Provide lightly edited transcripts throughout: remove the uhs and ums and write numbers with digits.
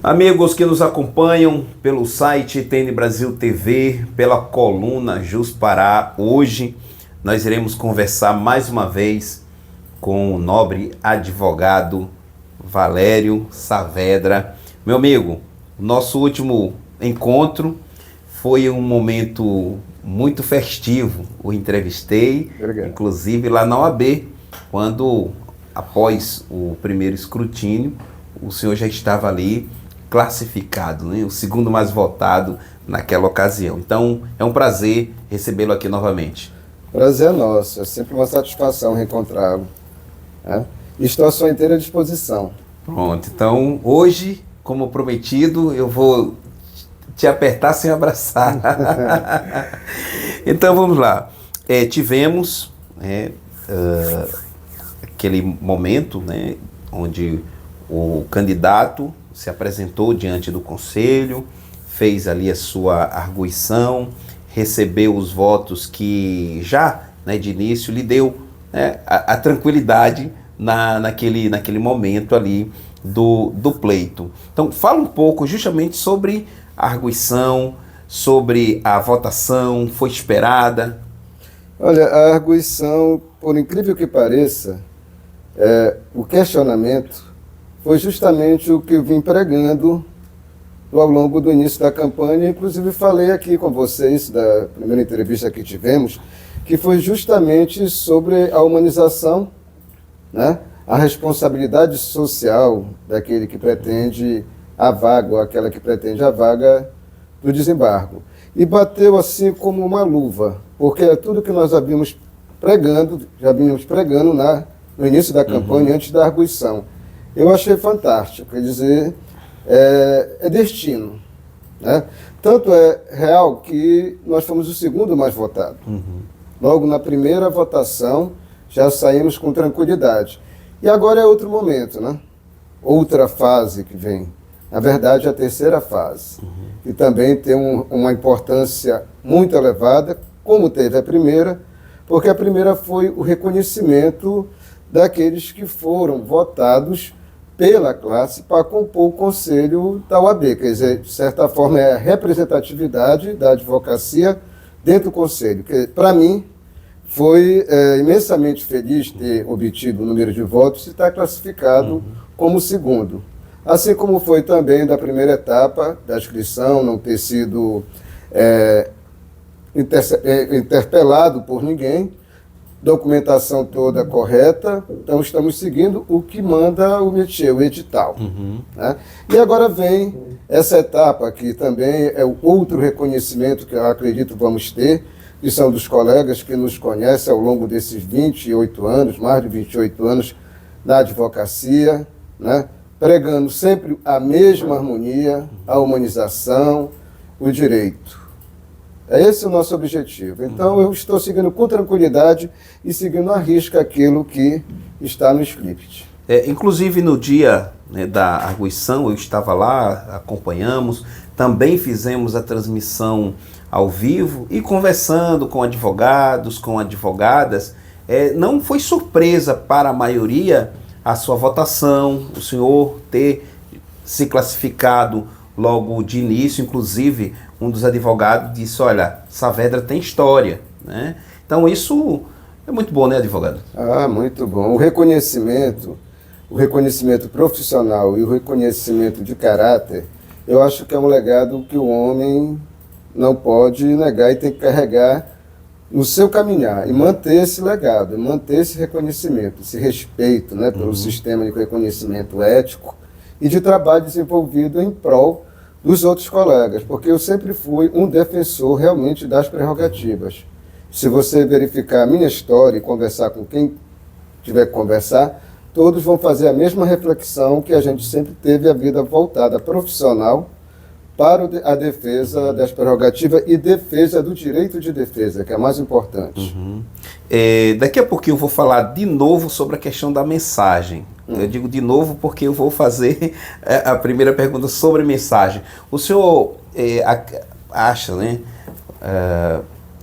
Amigos que nos acompanham pelo site TN Brasil TV, pela coluna Jus Pará, hoje nós iremos conversar mais uma vez com o nobre advogado Valério Saavedra. Meu amigo, nosso último encontro foi um momento muito festivo. O entrevistei, inclusive lá na OAB, quando após o primeiro escrutínio, o senhor já estava ali classificado, né? O segundo mais votado naquela ocasião. Então, é um prazer recebê-lo aqui novamente. Prazer é nosso, é sempre uma satisfação reencontrá-lo. Né? Estou à sua inteira disposição. Pronto, então hoje, como prometido, eu vou te apertar sem abraçar. Então vamos lá. Tivemos aquele momento, né, onde o candidato se apresentou diante do conselho, fez ali a sua arguição, recebeu os votos que já, né, de início lhe deu, né, a tranquilidade naquele momento ali do pleito. Então fala um pouco justamente sobre a arguição, sobre a votação, foi esperada? Olha, a arguição, por incrível que pareça, o questionamento foi justamente o que eu vim pregando ao longo do início da campanha. Inclusive falei aqui com vocês, da primeira entrevista que tivemos, que foi justamente sobre a humanização, né? A responsabilidade social daquele que pretende a vaga, ou aquela que pretende a vaga do desembargo. E bateu assim como uma luva, porque é tudo que nós já vínhamos pregando no início da campanha, antes da arguição. Eu achei fantástico, quer dizer, é destino. Né? Tanto é real que nós fomos o segundo mais votado. Logo na primeira votação, já saímos com tranquilidade. E agora é outro momento, né? Outra fase que vem. Na verdade, a terceira fase. Que também tem uma importância muito elevada, como teve a primeira, porque a primeira foi o reconhecimento daqueles que foram votados pela classe para compor o conselho da OAB. Quer dizer, de certa forma, é a representatividade da advocacia dentro do conselho. Que, para mim, foi imensamente feliz ter obtido o número de votos e estar classificado como segundo. Assim como foi também da primeira etapa da inscrição, não ter sido interpelado por ninguém, documentação toda correta, então estamos seguindo o que manda o métier, o edital. Né? E agora vem essa etapa que também é o outro reconhecimento que eu acredito vamos ter, que são dos colegas que nos conhecem ao longo desses 28 anos, mais de 28 anos na advocacia, né? Pregando sempre a mesma harmonia, a humanização, o direito. Esse é o nosso objetivo. Então, eu estou seguindo com tranquilidade e seguindo à risca aquilo que está no script. Inclusive, no dia, né, da arguição, eu estava lá, acompanhamos, também fizemos a transmissão ao vivo e conversando com advogados, com advogadas. Não foi surpresa para a maioria a sua votação, o senhor ter se classificado logo de início. Inclusive, um dos advogados disse: olha, Saavedra tem história, né? Então isso é muito bom, né, advogado? Ah, muito bom. O reconhecimento profissional e o reconhecimento de caráter, eu acho que é um legado que o homem não pode negar e tem que carregar no seu caminhar e manter esse legado, manter esse reconhecimento, esse respeito, né, pelo sistema de reconhecimento ético e de trabalho desenvolvido em prol dos outros colegas, porque eu sempre fui um defensor realmente das prerrogativas. Se você verificar a minha história e conversar com quem tiver que conversar, todos vão fazer a mesma reflexão que a gente sempre teve a vida voltada profissional para a defesa das prerrogativas e defesa do direito de defesa, que é mais importante. Daqui a pouquinho eu vou falar de novo sobre a questão da mensagem. Eu digo de novo porque eu vou fazer a primeira pergunta sobre mensagem. O senhor acha, né,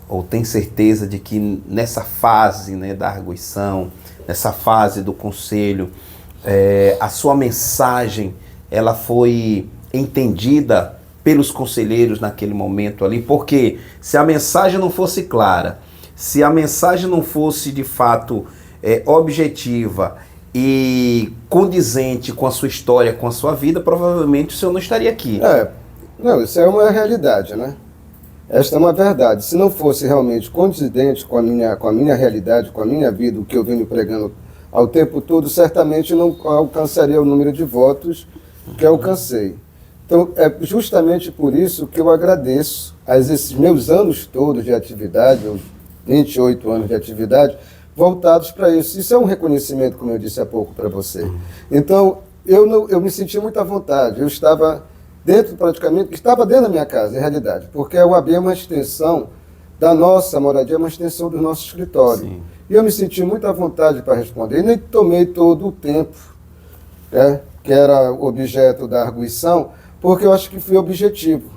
ou tem certeza de que nessa fase, né, da arguição, nessa fase do conselho, a sua mensagem ela foi entendida pelos conselheiros naquele momento ali? Porque se a mensagem não fosse clara, se a mensagem não fosse de fato objetiva e condizente com a sua história, com a sua vida, provavelmente o senhor não estaria aqui. Não, isso é uma realidade, né? Esta é uma verdade. Se não fosse realmente condizente com a minha realidade, com a minha vida, o que eu venho pregando ao tempo todo, certamente não alcançaria o número de votos que alcancei. Então, é justamente por isso que eu agradeço a esses meus anos todos de atividade, meus 28 anos de atividade, voltados para isso. Isso é um reconhecimento, como eu disse há pouco para você. Então, eu me senti muito à vontade. Eu estava estava dentro da minha casa, em realidade, porque a UAB é uma extensão da nossa moradia, é uma extensão do nosso escritório. Sim. E eu me senti muito à vontade para responder, e nem tomei todo o tempo, que era objeto da arguição, porque eu acho que fui objetivo,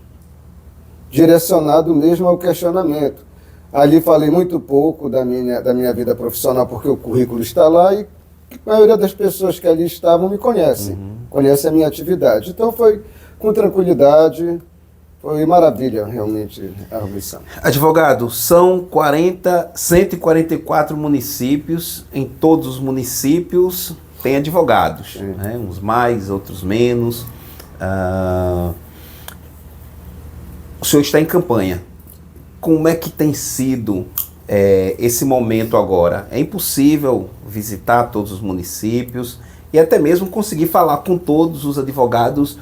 direcionado mesmo ao questionamento. Ali falei muito pouco da minha vida profissional, porque o currículo está lá e a maioria das pessoas que ali estavam me conhecem, conhecem a minha atividade. Então foi com tranquilidade, foi maravilha realmente a arguição. Advogado, são 144 municípios, em todos os municípios tem advogados, né? Uns mais, outros menos. O senhor está em campanha. Como é que tem sido esse momento agora? É impossível visitar todos os municípios e até mesmo conseguir falar com todos os advogados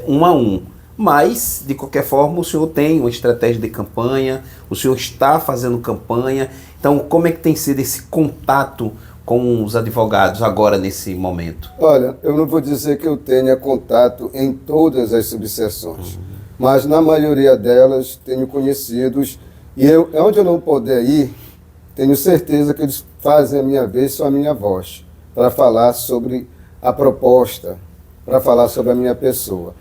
um a um. Mas, de qualquer forma, o senhor tem uma estratégia de campanha, o senhor está fazendo campanha. Então, como é que tem sido esse contato com os advogados agora, nesse momento? Olha, eu não vou dizer que eu tenha contato em todas as subseções, mas na maioria delas tenho conhecidos, e onde eu não puder ir, tenho certeza que eles fazem a minha vez, só a minha voz, para falar sobre a proposta, para falar sobre a minha pessoa.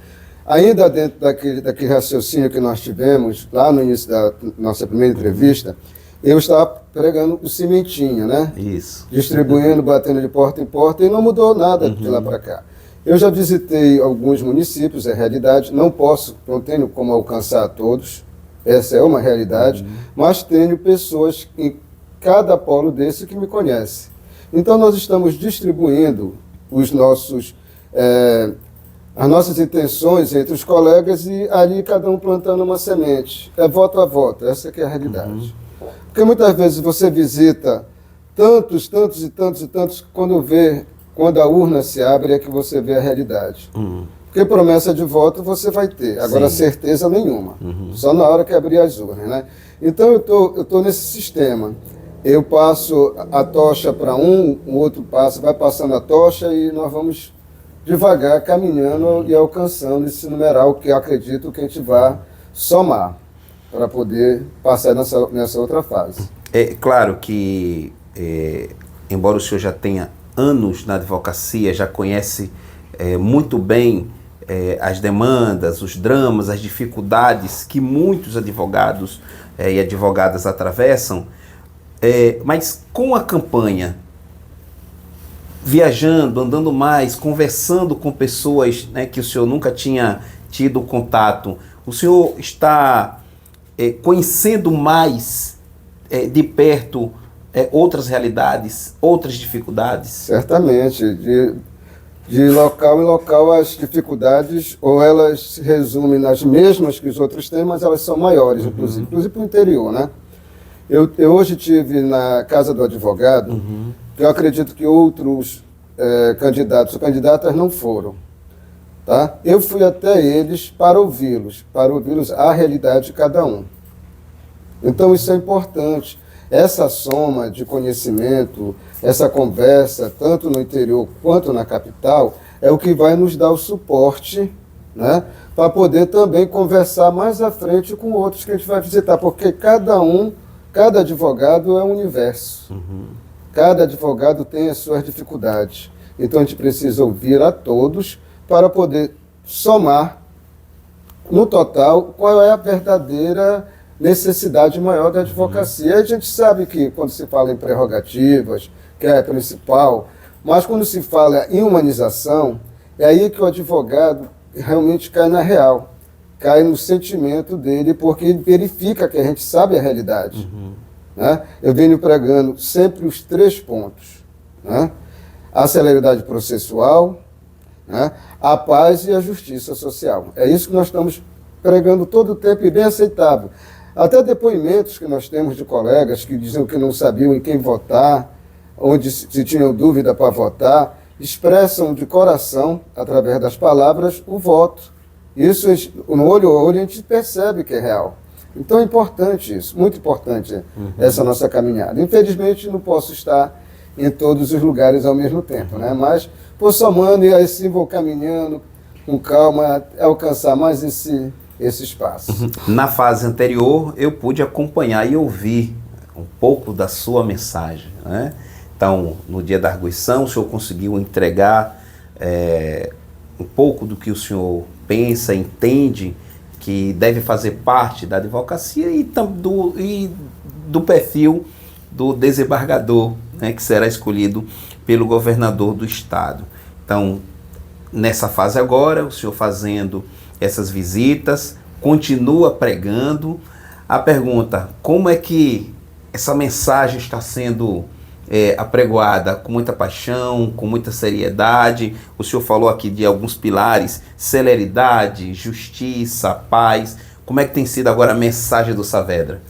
Ainda dentro daquele raciocínio que nós tivemos, lá no início da nossa primeira entrevista, eu estava pregando o cimentinho, né? Isso. Distribuindo, batendo de porta em porta, e não mudou nada de lá para cá. Eu já visitei alguns municípios, é realidade, não tenho como alcançar todos, essa é uma realidade, mas tenho pessoas em cada polo desse que me conhecem. Então nós estamos distribuindo as nossas intenções entre os colegas e ali cada um plantando uma semente. É voto a voto, essa que é a realidade. Porque muitas vezes você visita tantos, quando a urna se abre é que você vê a realidade. Porque promessa de voto você vai ter, agora certeza nenhuma, só na hora que abrir as urnas, né? Então eu tô nesse sistema. Eu passo a tocha para o outro vai passando a tocha e nós vamos devagar caminhando e alcançando esse numeral que eu acredito que a gente vai somar para poder passar nessa outra fase. É claro que, embora o senhor já tenha anos na advocacia, já conhece muito bem as demandas, os dramas, as dificuldades que muitos advogados e advogadas atravessam, mas com a campanha, viajando, andando mais, conversando com pessoas, né, que o senhor nunca tinha tido contato, o senhor está conhecendo mais de perto outras realidades, outras dificuldades? Certamente. De local em local as dificuldades, ou elas se resumem nas mesmas que os outros têm, mas elas são maiores, inclusive para o interior, né? Eu hoje estive na Casa do Advogado, que eu acredito que outros candidatos ou candidatas não foram. Tá? Eu fui até eles para ouvi-los a realidade de cada um. Então isso é importante. Essa soma de conhecimento, essa conversa, tanto no interior quanto na capital, é o que vai nos dar o suporte, né, para poder também conversar mais à frente com outros que a gente vai visitar, porque cada advogado é um universo. Cada advogado tem as suas dificuldades. Então a gente precisa ouvir a todos para poder somar, no total, qual é a verdadeira necessidade maior da advocacia. A gente sabe que quando se fala em prerrogativas, que é a principal, mas quando se fala em humanização, É aí que o advogado realmente cai na real, cai no sentimento dele, porque ele verifica que a gente sabe a realidade. Né? Eu venho pregando sempre os 3 pontos. Né? A celeridade processual, né? A paz e a justiça social. É isso que nós estamos pregando todo o tempo e bem aceitável. Até depoimentos que nós temos de colegas que diziam que não sabiam em quem votar, onde se tinham dúvida para votar, expressam de coração, através das palavras, o voto. Isso, no olho a olho, a gente percebe que é real. Então é importante isso, muito importante essa nossa caminhada. Infelizmente não posso estar em todos os lugares ao mesmo tempo, né? Mas vou somando e assim vou caminhando com calma até alcançar mais esse espaço. Na fase anterior eu pude acompanhar e ouvir um pouco da sua mensagem, né? Então, no dia da arguição, o senhor conseguiu entregar um pouco do que o senhor pensa, entende que deve fazer parte da advocacia e do perfil do desembargador, né, que será escolhido pelo governador do estado. Então, nessa fase agora, o senhor fazendo essas visitas, continua pregando. A pergunta, como é que essa mensagem está sendo apregoada? Com muita paixão, com muita seriedade? O senhor falou aqui de alguns pilares: celeridade, justiça, paz. Como é que tem sido agora a mensagem do Saavedra?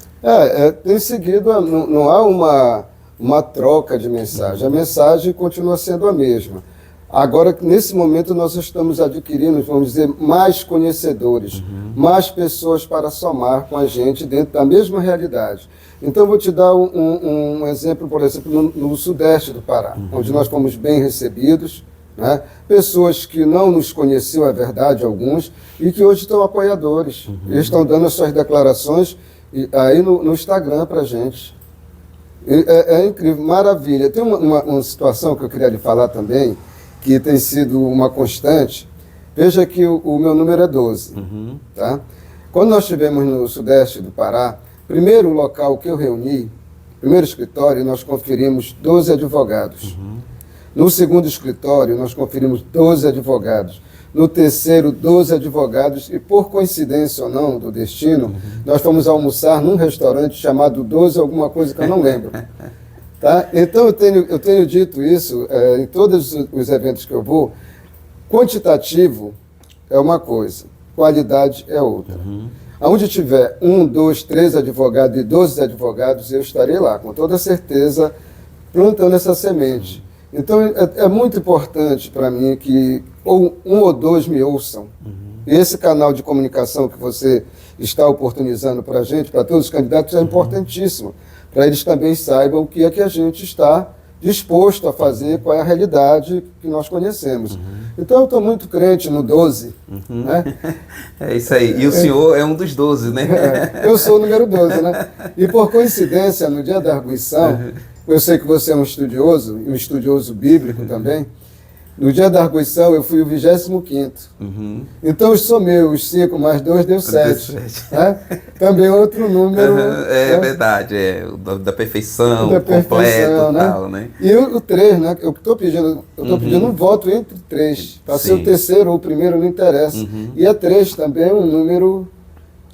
Tem seguido, não há uma troca de mensagem. A mensagem continua sendo a mesma. Agora, nesse momento, nós estamos adquirindo, vamos dizer, mais conhecedores, mais pessoas para somar com a gente dentro da mesma realidade. Então, vou te dar um exemplo, por exemplo, no sudeste do Pará, onde nós fomos bem recebidos, né? Pessoas que não nos conheciam, é verdade, alguns, e que hoje estão apoiadores. Eles estão dando as suas declarações aí no Instagram para a gente. É incrível, maravilha. Tem uma situação que eu queria lhe falar também, que tem sido uma constante. Veja que o meu número é 12. Tá? Quando nós estivemos no sudeste do Pará, primeiro local que eu reuni, primeiro escritório, nós conferimos 12 advogados. No segundo escritório, nós conferimos 12 advogados. No terceiro, 12 advogados. E por coincidência ou não do destino, nós fomos almoçar num restaurante chamado 12 alguma coisa que eu não lembro. Tá? Então eu tenho dito isso em todos os eventos que eu vou. Quantitativo é uma coisa, qualidade é outra. Onde tiver 1, 2, 3 advogados e 12 advogados, eu estarei lá, com toda certeza, plantando essa semente. Então é muito importante para mim que um ou dois me ouçam. E esse canal de comunicação que você está oportunizando para a gente, para todos os candidatos, é importantíssimo, para eles também saibam o que é que a gente está disposto a fazer, qual é a realidade que nós conhecemos. Então eu estou muito crente no 12. Né? É isso aí. E o senhor é um dos 12, né? Eu sou o número 12, né? E por coincidência, no dia da arguição, eu sei que você é um estudioso bíblico também. No dia da arguição, eu fui o 25º. Então, eu somei os 5 mais 2, deu 7. Né? Também outro número. Verdade, da perfeição, completo, né? Tal, né? E o 3, né? Eu estou pedindo um voto entre 3. Para ser o terceiro ou o primeiro, não interessa. E a 3 também é um número...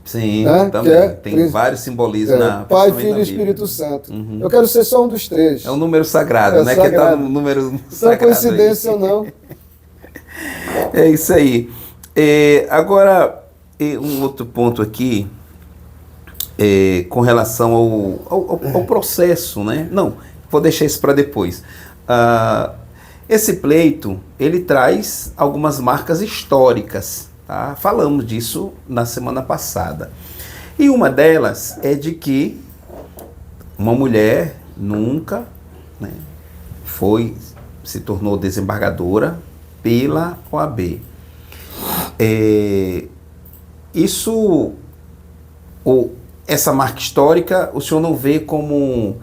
Sim, né? Também. Tem vários simbolismos na Pai, Filho e Espírito Santo. Eu quero ser só um dos 3. É um número sagrado, né? Sagrado. Que está no número sagrado. Coincidência ou não. É isso aí. Agora, um outro ponto aqui, com relação ao processo, né? Não, vou deixar isso para depois. Esse pleito, ele traz algumas marcas históricas. Tá? Falamos disso na semana passada. E uma delas é de que uma mulher nunca, né, se tornou desembargadora pela OAB. Essa marca histórica, o senhor não vê como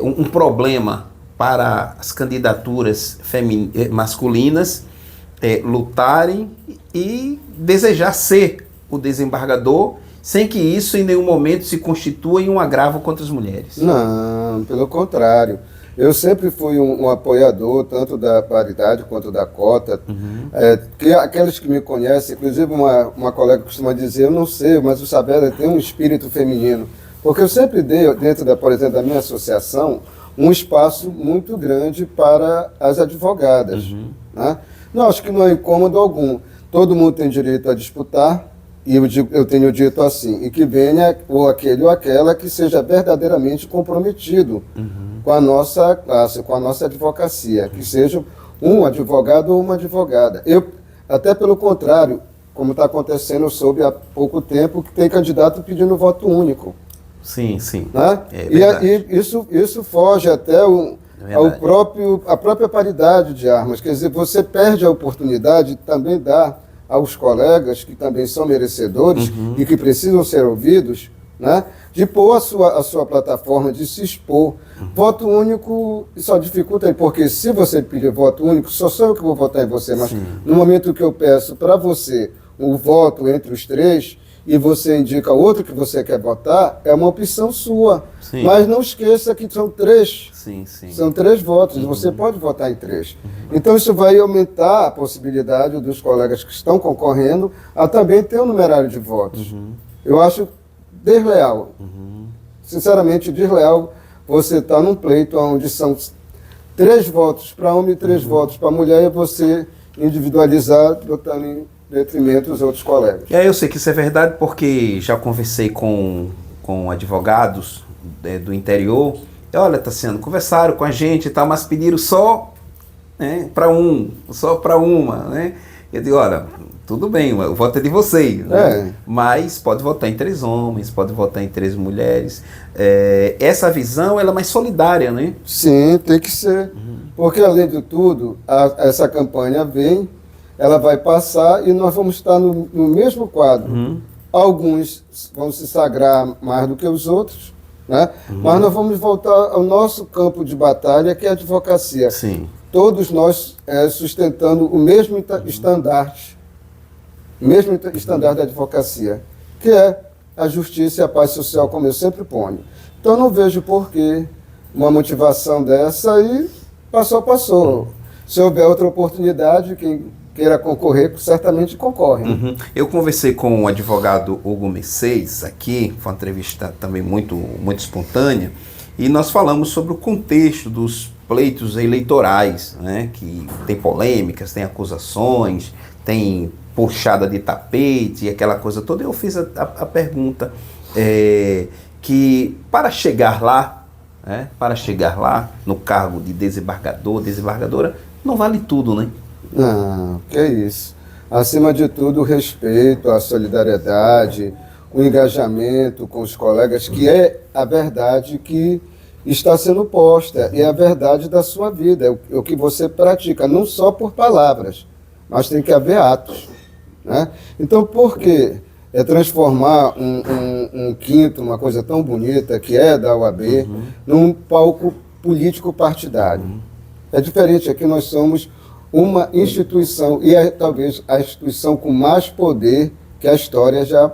um problema para as candidaturas masculinas lutarem e desejar ser o desembargador, sem que isso em nenhum momento se constitua em um agravo contra as mulheres? Não, pelo contrário. Eu sempre fui um apoiador, tanto da paridade quanto da cota. Que aqueles que me conhecem, inclusive uma colega costuma dizer, eu não sei, mas o Saavedra tem um espírito feminino. Porque eu sempre dei, dentro, por exemplo, da minha associação, um espaço muito grande para as advogadas. Né? Não, acho que não é incômodo algum. Todo mundo tem direito a disputar, e eu tenho dito assim, e que venha ou aquele ou aquela que seja verdadeiramente comprometido com a nossa classe, com a nossa advocacia, que seja um advogado ou uma advogada. Eu, até pelo contrário, como está acontecendo, eu soube há pouco tempo que tem candidato pedindo voto único. Sim, sim. Né? E isso foge até a própria paridade de armas. Quer dizer, você perde a oportunidade de também dar aos colegas, que também são merecedores e que precisam ser ouvidos, né? De pôr a sua plataforma, de se expor. Voto único só dificulta, porque se você pedir voto único, só sou eu que vou votar em você, mas no momento que eu peço para você o voto entre os três, e você indica outro que você quer votar, é uma opção sua. Sim. Mas não esqueça que são três. Sim, sim. São 3 votos, você pode votar em 3. Então isso vai aumentar a possibilidade dos colegas que estão concorrendo a também ter um numerário de votos. Eu acho desleal. Sinceramente, desleal você estar num pleito onde são 3 votos para homem e 3 votos para mulher e você individualizar, botando em detrimento dos outros colegas. Eu sei que isso é verdade porque já conversei com advogados do interior. Olha, Tassiano, conversaram com a gente e tal, mas pediram só, né, só para uma, né? Eu digo, olha, tudo bem, o voto é de vocês, né? Mas pode votar em 3 homens, pode votar em 3 mulheres. Essa visão, ela é mais solidária, né? Sim, tem que ser. Porque, além de tudo, essa campanha vem, ela vai passar e nós vamos estar no mesmo quadro. Alguns vão se sagrar mais do que os outros, né? Mas nós vamos voltar ao nosso campo de batalha, que é a advocacia. Sim. Todos nós sustentando o mesmo estandarte, da advocacia, que é a justiça e a paz social, como eu sempre ponho. Então não vejo por que uma motivação dessa aí passou. Se houver outra oportunidade, quem queira concorrer, certamente concorre. Eu conversei com o advogado Hugo Mercedes aqui, foi uma entrevista também muito espontânea, e nós falamos sobre o contexto dos pleitos eleitorais, né, que tem polêmicas, tem acusações, tem puxada de tapete, aquela coisa toda. Eu fiz a pergunta que para chegar lá no cargo de desembargador, desembargadora, não vale tudo, né? Não, que é isso. Acima de tudo, o respeito, a solidariedade, o engajamento com os colegas, que é a verdade que está sendo posta, é a verdade da sua vida, é o que você pratica, não só por palavras, mas tem que haver atos. Né? Então, por que transformar um quinto, uma coisa tão bonita que é da UAB, num palco político partidário? É diferente, aqui nós somos uma instituição, e é talvez a instituição com mais poder que a história já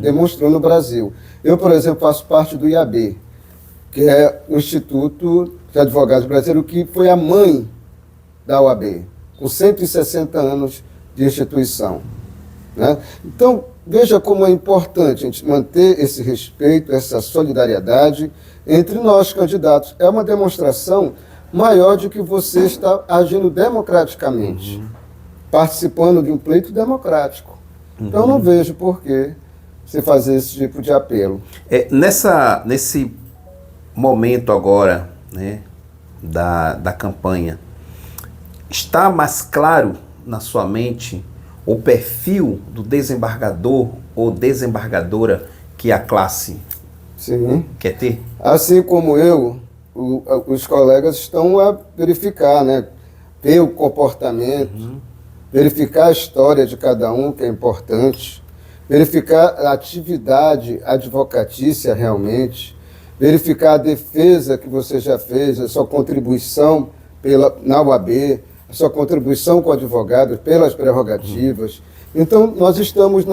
demonstrou no Brasil. Eu, por exemplo, faço parte do IAB, que é o Instituto de Advogados Brasileiro, que foi a mãe da UAB, com 160 anos de instituição. Né? Então, veja como é importante a gente manter esse respeito, essa solidariedade entre nós, candidatos. É uma demonstração maior de que você está agindo democraticamente, participando de um pleito democrático. Então, não vejo por que você fazer esse tipo de apelo. Nesse momento agora, né, da campanha, está mais claro na sua mente o perfil do desembargador ou desembargadora que a classe quer ter? Assim como eu, os colegas estão a verificar, né? Ver o comportamento, verificar a história de cada um, que é importante, verificar a atividade advocatícia realmente, verificar a defesa que você já fez, a sua contribuição na UAB, a sua contribuição com advogados pelas prerrogativas. Então, nós estamos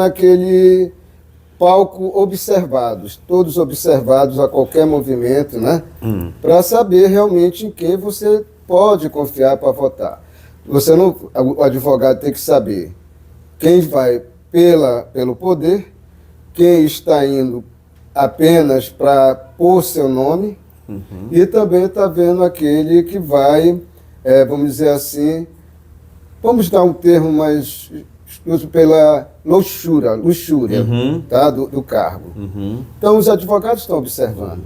palco observados, todos observados a qualquer movimento, né? Para saber realmente em quem você pode confiar para votar. Você não, o advogado tem que saber quem vai pelo poder, quem está indo apenas para pôr seu nome, e também está vendo aquele que vai, vamos dizer assim, vamos dar um termo mais exclusivo, pela luxúria, tá, do cargo. Então os advogados estão observando,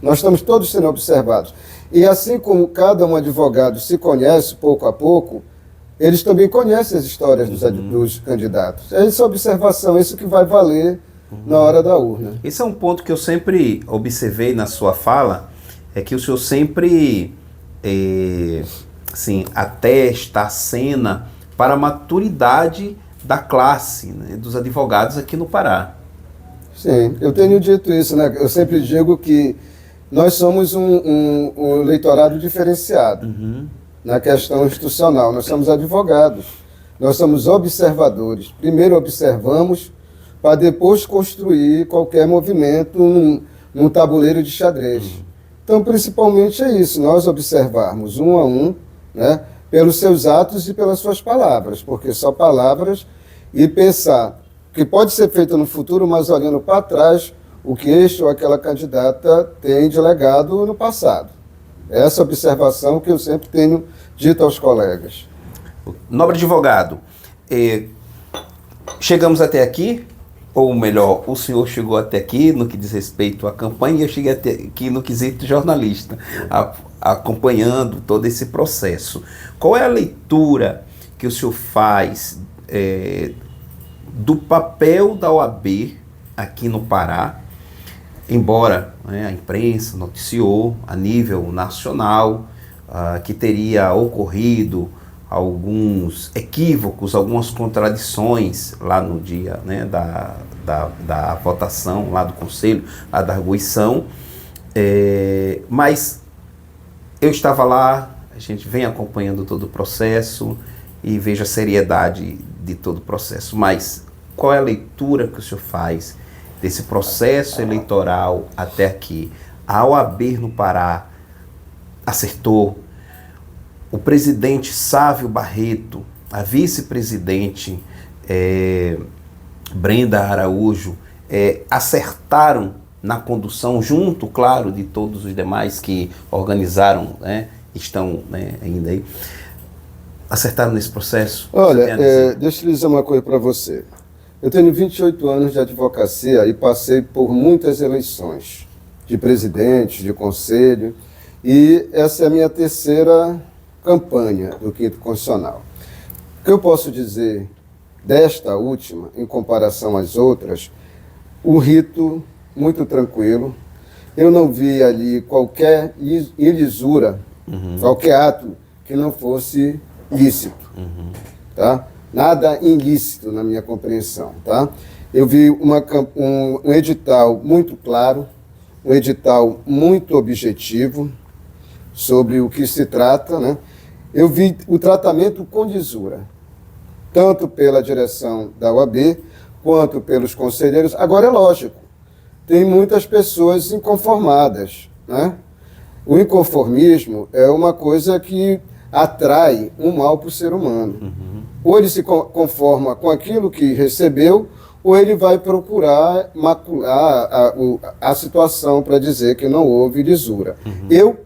nós estamos todos sendo observados. E assim como cada um advogado se conhece pouco a pouco, eles também conhecem as histórias dos candidatos. É essa observação, isso que vai valer na hora da urna. Esse é um ponto que eu sempre observei na sua fala, é que o senhor sempre assim, atesta a cena para a maturidade da classe, né, dos advogados aqui no Pará. Sim, eu tenho dito isso, né? Eu sempre digo que nós somos um eleitorado diferenciado na questão institucional. Nós somos advogados, nós somos observadores. Primeiro observamos para depois construir qualquer movimento num tabuleiro de xadrez. Então, principalmente é isso, nós observarmos um a um, né, pelos seus atos e pelas suas palavras, porque só palavras, e pensar que pode ser feito no futuro, mas olhando para trás o que este ou aquela candidata tem de legado no passado. Essa observação que eu sempre tenho dito aos colegas. Nobre advogado, chegamos até aqui, ou melhor, o senhor chegou até aqui no que diz respeito à campanha, e eu cheguei até aqui no quesito jornalista, acompanhando todo esse processo. Qual é a leitura que o senhor faz do papel da OAB aqui no Pará, embora, né, a imprensa noticiou a nível nacional que teria ocorrido alguns equívocos, algumas contradições lá no dia, né, da votação, lá do Conselho, lá da arguição, mas eu estava lá, a gente vem acompanhando todo o processo e vejo a seriedade de todo o processo, mas qual é a leitura que o senhor faz desse processo eleitoral até aqui? A OAB no Pará acertou? O presidente Sávio Barreto, a vice-presidente Brenda Araújo, acertaram na condução, junto, claro, de todos os demais que organizaram, né, estão, né, ainda aí, acertaram nesse processo? Olha, deixa eu dizer uma coisa para você. Eu tenho 28 anos de advocacia e passei por muitas eleições de presidente, de conselho, e essa é a minha terceira campanha do Quinto Constitucional. O que eu posso dizer desta última, em comparação às outras, o rito muito tranquilo. Eu não vi ali qualquer ilisura, qualquer ato que não fosse lícito, tá? Nada ilícito na minha compreensão, tá? Eu vi um edital muito claro, um edital muito objetivo sobre o que se trata, né? Eu vi o tratamento com lisura, tanto pela direção da OAB, quanto pelos conselheiros. Agora é lógico, tem muitas pessoas inconformadas, né? O inconformismo é uma coisa que atrai um mal para o ser humano. Ou ele se conforma com aquilo que recebeu, ou ele vai procurar macular a situação para dizer que não houve lisura. Eu,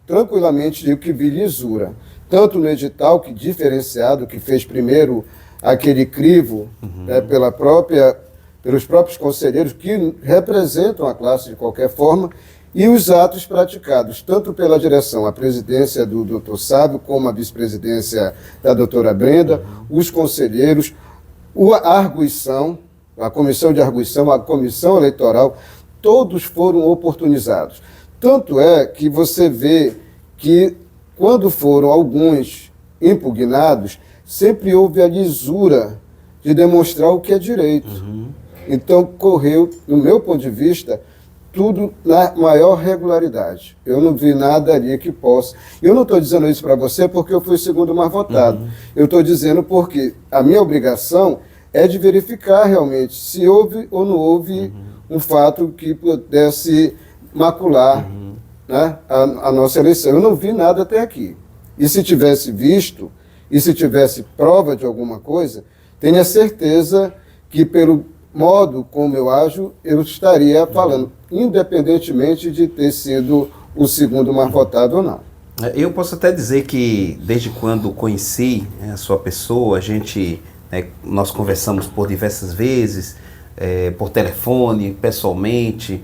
tranquilamente, digo que vi lisura, tanto no edital, que diferenciado, que fez primeiro aquele crivo pelos próprios conselheiros, que representam a classe de qualquer forma, e os atos praticados, tanto pela direção, a presidência do Dr. Sábio, como a vice-presidência da doutora Brenda, os conselheiros, a arguição, a comissão de arguição, a comissão eleitoral, todos foram oportunizados. Tanto é que você vê que, quando foram alguns impugnados, sempre houve a lisura de demonstrar o que é direito. Então, correu, no meu ponto de vista, tudo na maior regularidade. Eu não vi nada ali que possa... Eu não estou dizendo isso para você porque eu fui o segundo mais votado. Eu estou dizendo porque a minha obrigação é de verificar realmente se houve ou não houve um fato que pudesse macular, né, a nossa eleição. Eu não vi nada até aqui. E se tivesse visto, e se tivesse prova de alguma coisa, tenha certeza que pelo modo como eu ajo, eu estaria falando, independentemente de ter sido o segundo mais votado ou não. Eu posso até dizer que desde quando conheci a sua pessoa, nós conversamos por diversas vezes, por telefone, pessoalmente,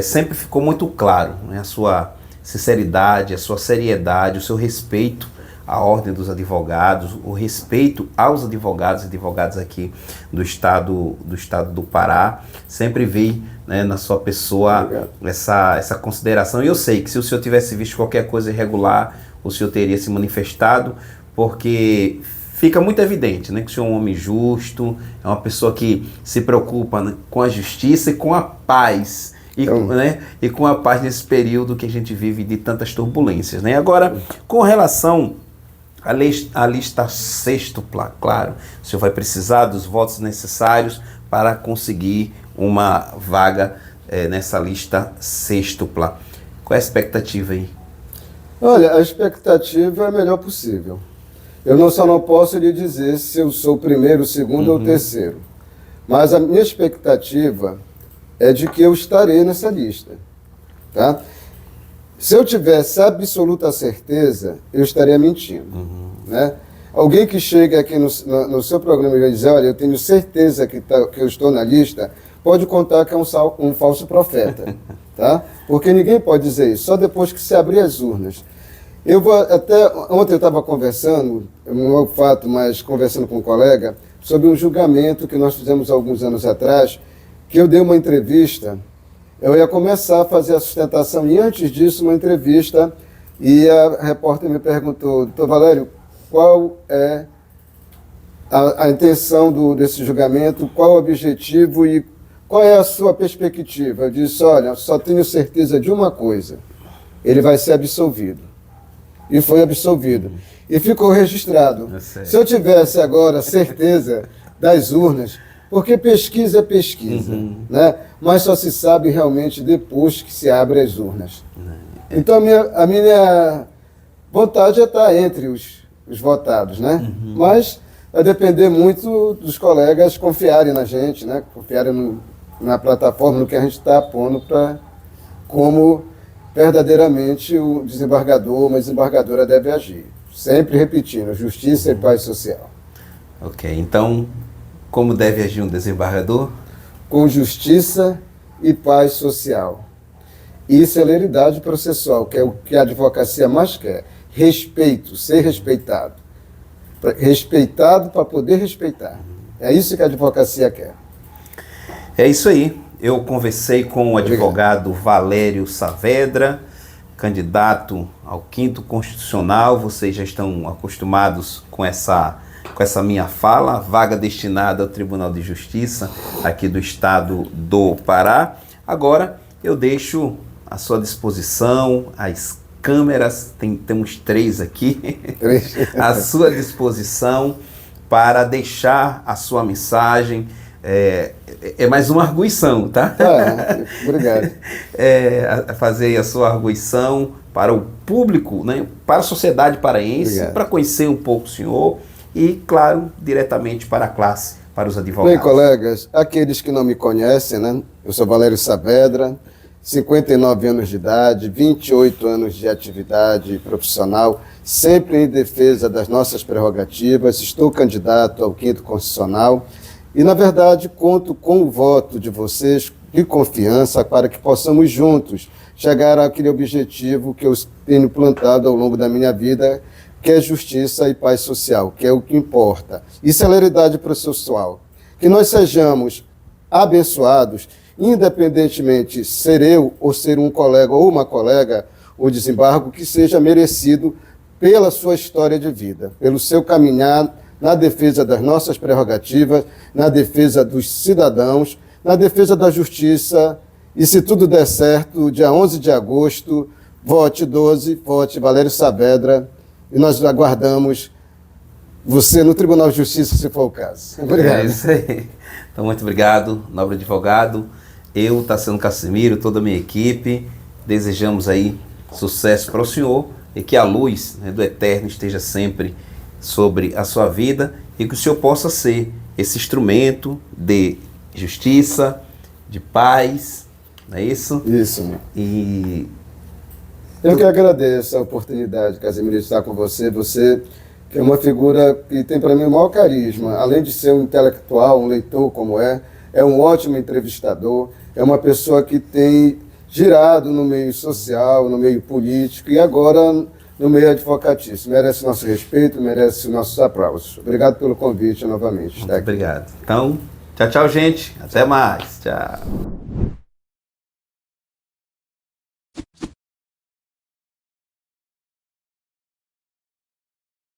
sempre ficou muito claro, né, a sua sinceridade, a sua seriedade, o seu respeito à ordem dos advogados, o respeito aos advogados e advogadas aqui do estado do Pará. Sempre vi, né, na sua pessoa essa consideração. E eu sei que se o senhor tivesse visto qualquer coisa irregular, o senhor teria se manifestado, porque fica muito evidente, né, que o senhor é um homem justo, é uma pessoa que se preocupa, né, com a justiça e com a paz. E com a paz nesse período que a gente vive de tantas turbulências, né? Agora, com relação à lista sextupla, claro, o senhor vai precisar dos votos necessários para conseguir uma vaga nessa lista sextupla. Qual é a expectativa aí? Olha, a expectativa é a melhor possível. Eu não posso lhe dizer se eu sou o primeiro, o segundo ou o terceiro. Mas a minha expectativa é de que eu estarei nessa lista, tá? Se eu tivesse absoluta certeza, eu estaria mentindo, né? Alguém que chega aqui no seu programa e vai dizer, olha, eu tenho certeza que eu estou na lista, pode contar que é um falso profeta, tá? Porque ninguém pode dizer isso, só depois que se abrir as urnas. Ontem eu estava conversando, não é o fato, mas conversando com um colega, sobre um julgamento que nós fizemos alguns anos atrás, que eu dei uma entrevista, eu ia começar a fazer a sustentação, e antes disso, uma entrevista, e a repórter me perguntou, doutor Valério, qual é a intenção desse julgamento, qual o objetivo e qual é a sua perspectiva? Eu disse, olha, só tenho certeza de uma coisa, ele vai ser absolvido. E foi absolvido. E ficou registrado. Se eu tivesse agora certeza das urnas, porque pesquisa é pesquisa, né? Mas só se sabe realmente depois que se abre as urnas. Então a minha vontade é estar entre os votados, né? Mas vai depender muito dos colegas confiarem na gente, né? Confiarem na plataforma, no que a gente está pondo como verdadeiramente o desembargador, uma desembargadora deve agir. Sempre repetindo, justiça e paz social. Ok, então, como deve agir um desembargador? Com justiça e paz social. E celeridade processual, que é o que a advocacia mais quer. Respeito, ser respeitado. Respeitado para poder respeitar. É isso que a advocacia quer. É isso aí. Eu conversei com o advogado Valério Saavedra, candidato ao 5º Constitucional. Vocês já estão acostumados com essa minha fala, vaga destinada ao Tribunal de Justiça aqui do estado do Pará. Agora eu deixo à sua disposição as câmeras, temos 3 aqui, à sua disposição para deixar a sua mensagem. É mais uma arguição, tá? Obrigado. Fazer a sua arguição para o público, né, para a sociedade paraense, para conhecer um pouco o senhor e, claro, diretamente para a classe, para os advogados. Bem, colegas, aqueles que não me conhecem, né? Eu sou Valério Saavedra, 59 anos de idade, 28 anos de atividade profissional, sempre em defesa das nossas prerrogativas, estou candidato ao 5º Constitucional e, na verdade, conto com o voto de vocês de confiança para que possamos juntos chegar àquele objetivo que eu tenho plantado ao longo da minha vida, que é justiça e paz social, que é o que importa. E celeridade processual. Que nós sejamos abençoados, independentemente ser eu ou ser um colega ou uma colega, o desembargo que seja merecido pela sua história de vida, pelo seu caminhar na defesa das nossas prerrogativas, na defesa dos cidadãos, na defesa da justiça. E se tudo der certo, dia 11 de agosto, vote 12, vote Valério Saavedra, e nós aguardamos você no Tribunal de Justiça, se for o caso. Obrigado. É isso aí. Então, muito obrigado, nobre advogado. Eu, Tassiano Casimiro, toda a minha equipe, desejamos aí sucesso para o senhor e que a luz, né, do Eterno esteja sempre sobre a sua vida e que o senhor possa ser esse instrumento de justiça, de paz, não é isso? Isso. E eu que agradeço a oportunidade, Casimiro, de estar com você. Você que é uma figura que tem para mim o maior carisma, além de ser um intelectual, um leitor como é um ótimo entrevistador, é uma pessoa que tem girado no meio social, no meio político e agora no meio advocatício. Merece nosso respeito, merece nossos aplausos. Obrigado pelo convite novamente. muito obrigado. Então, tchau, tchau, gente. Até mais. Tchau.